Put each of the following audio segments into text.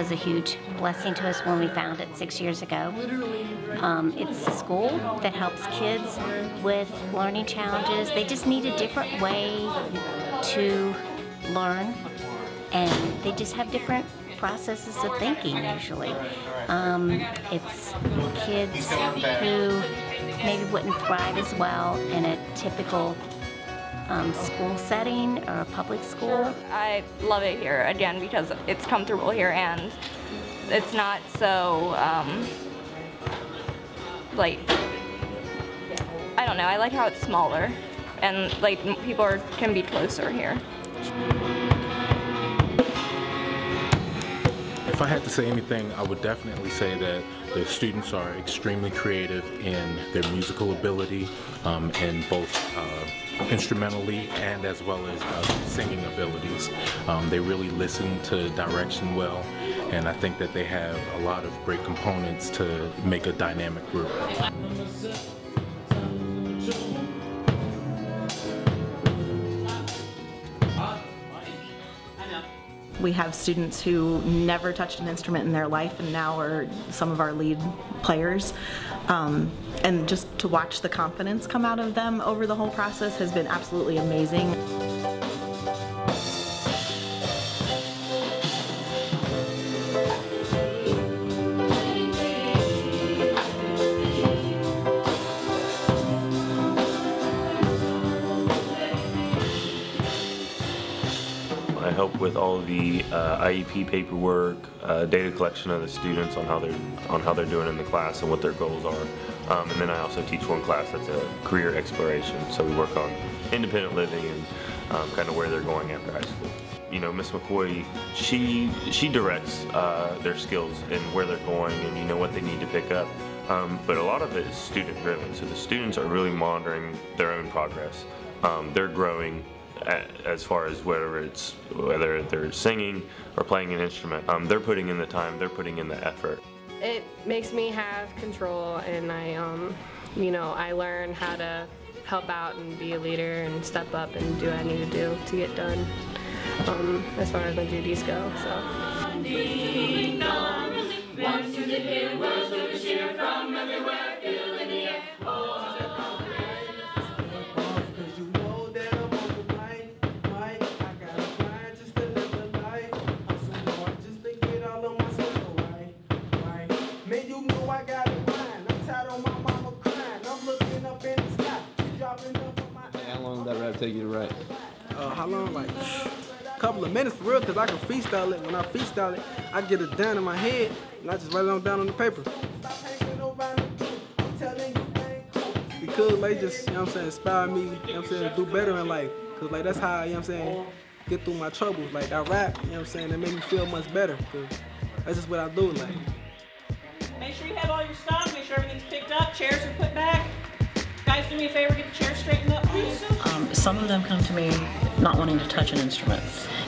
was a huge blessing to us when we found it 6 years ago. It's a school that helps kids with learning challenges. They just need a different way to learn, and they just have different processes of thinking usually. It's kids who maybe wouldn't thrive as well in a typical school setting or a public school. I love it here, again, because it's comfortable here and it's not so, like, I don't know, I like how it's smaller and like people can be closer here. If I had to say anything, I would definitely say that the students are extremely creative in their musical ability, in both instrumentally and as well as singing abilities. They really listen to direction well, and I think that they have a lot of great components to make a dynamic group. We have students who never touched an instrument in their life and now are some of our lead players. And just to watch the confidence come out of them over the whole process has been absolutely amazing. I help with all of the IEP paperwork, data collection of the students on how they're doing in the class and what their goals are. And then I also teach one class that's a career exploration. So we work on independent living and kind of where they're going after high school. You know, Miss McCoy, she directs their skills and where they're going and you know what they need to pick up. But a lot of it is student driven. So the students are really monitoring their own progress. They're growing as far as whether they're singing or playing an instrument. They're putting in the time, they're putting in the effort. It makes me have control, and I learn how to help out and be a leader and step up and do what I need to do to get done as far as my duties go. So. Ding dong, once you did hear words of a cheer from everywhere, feeling the air. How long did that rap take you to write? How long? Like a couple of minutes for real, because I can freestyle it. When I freestyle it, I get it down in my head, and I just write it on down on the paper. Because they just, you know what I'm saying, inspire me, you know what I'm saying, to do better in life. Because like that's how, you know what I'm saying, get through my troubles. Like I rap, you know what I'm saying, that make me feel much better. Because that's just what I do, like. Make sure you have all your stuff, make sure everything's picked up, chairs are put back. Guys, do me a favor, get the chairs straightened up, please. Some of them come to me not wanting to touch an instrument,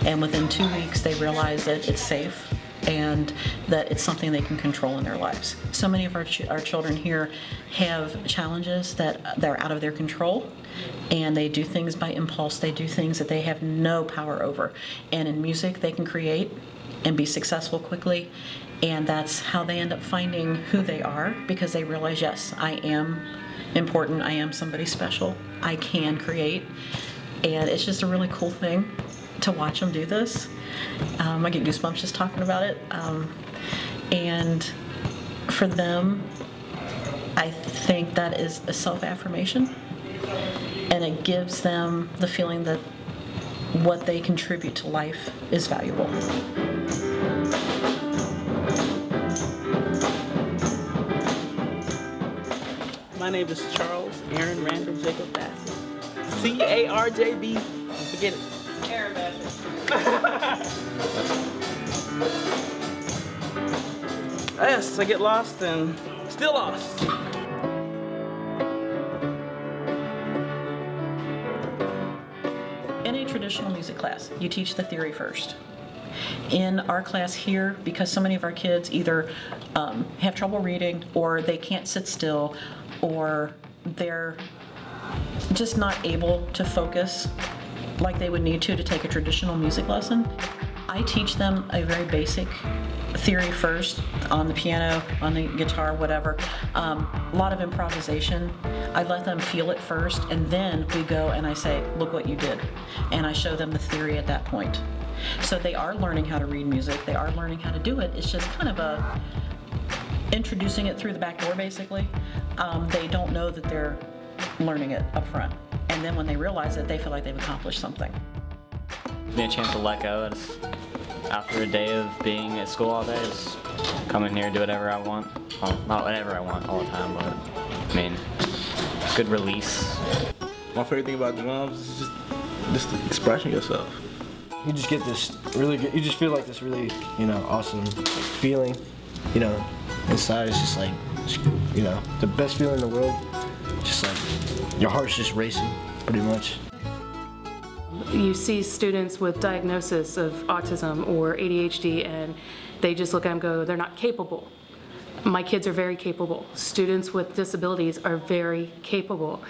and within 2 weeks they realize that it's safe and that it's something they can control in their lives. So many of our children here have challenges that they're out of their control, and they do things by impulse. They do things that they have no power over. And in music, they can create and be successful quickly, and that's how they end up finding who they are, because they realize, yes, I am important, I am somebody special, I can create. And it's just a really cool thing to watch them do this. I get goosebumps just talking about it. And for them, I think that is a self-affirmation, and it gives them the feeling that what they contribute to life is valuable. My name is Charles Aaron Randall Jacob Bassett. C-A-R-J-B. Forget it. Aaron Bassett. Yes, I get lost and still lost. In a traditional music class, you teach the theory first. In our class here, because so many of our kids either have trouble reading, or they can't sit still, or they're just not able to focus like they would need to take a traditional music lesson, I teach them a very basic theory first on the piano, on the guitar, whatever. A lot of improvisation. I let them feel it first, and then we go and I say, look what you did. And I show them the theory at that point. So they are learning how to read music, they are learning how to do it. It's just kind of introducing it through the back door, basically. They don't know that they're learning it up front. And then when they realize it, they feel like they've accomplished something. Be a chance to let go. After a day of being at school all day, just come in here and do whatever I want. Well, not whatever I want all the time, but I mean, good release. My favorite thing about drums is just expressing yourself. You just get this really good, you just feel like this really, awesome feeling, inside. It's just like, the best feeling in the world. Just like, your heart's just racing, pretty much. You see students with diagnosis of autism or ADHD and they just look at them and go, they're not capable. My kids are very capable. Students with disabilities are very capable.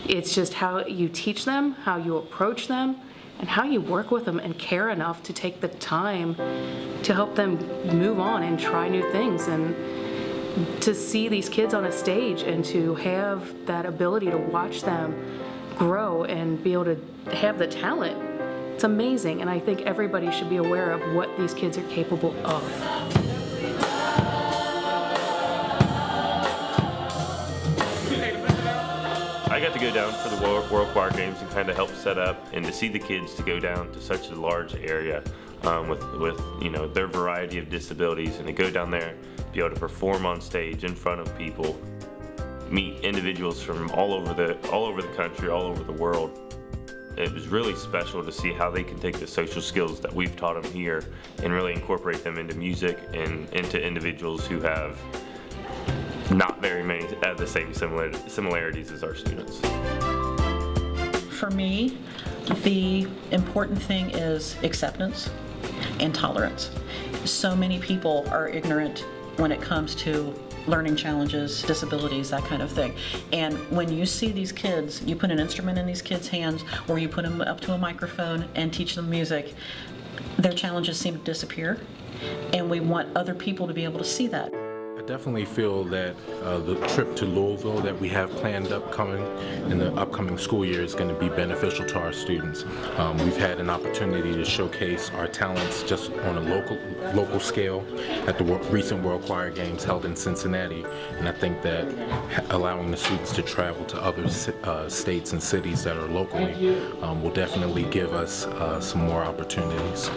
It's just how you teach them, how you approach them, and how you work with them and care enough to take the time to help them move on and try new things. And to see these kids on a stage and to have that ability to watch them grow and be able to have the talent, it's amazing. And I think everybody should be aware of what these kids are capable of. I got to go down for the World Choir Games and kind of help set up, and to see the kids to go down to such a large area with their variety of disabilities, and to go down there, be able to perform on stage in front of people, meet individuals from all over the country, all over the world. It was really special to see how they can take the social skills that we've taught them here and really incorporate them into music and into individuals who have not very many of the same similarities as our students. For me, the important thing is acceptance and tolerance. So many people are ignorant when it comes to learning challenges, disabilities, that kind of thing. And when you see these kids, you put an instrument in these kids' hands or you put them up to a microphone and teach them music, their challenges seem to disappear. And we want other people to be able to see that. I definitely feel that the trip to Louisville that we have planned in the upcoming school year is going to be beneficial to our students. We've had an opportunity to showcase our talents just on a local scale at the recent World Choir Games held in Cincinnati, and I think that allowing the students to travel to other states and cities that are locally will definitely give us some more opportunities.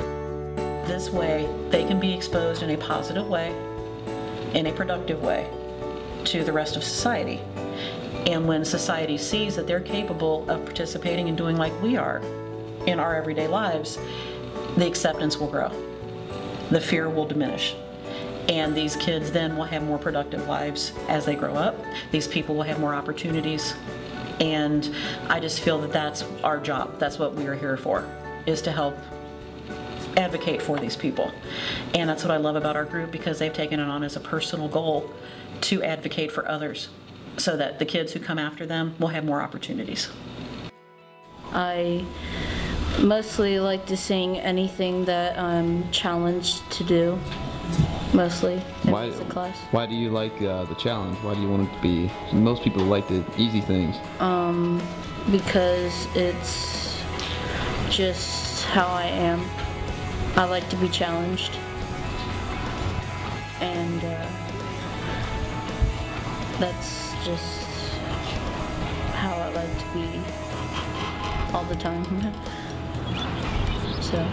This way, they can be exposed in a positive way, in a productive way, to the rest of society. And when society sees that they're capable of participating and doing like we are in our everyday lives, the acceptance will grow. The fear will diminish. And these kids then will have more productive lives as they grow up. These people will have more opportunities. And I just feel that that's our job. That's what we are here for, is to help advocate for these people. And that's what I love about our group, because they've taken it on as a personal goal to advocate for others so that the kids who come after them will have more opportunities. I mostly like to sing anything that I'm challenged to do, mostly in music class. Why do you like the challenge? Why do you want it to be? Most people like the easy things. Because it's just how I am. I like to be challenged, and that's just how I like to be all the time. So.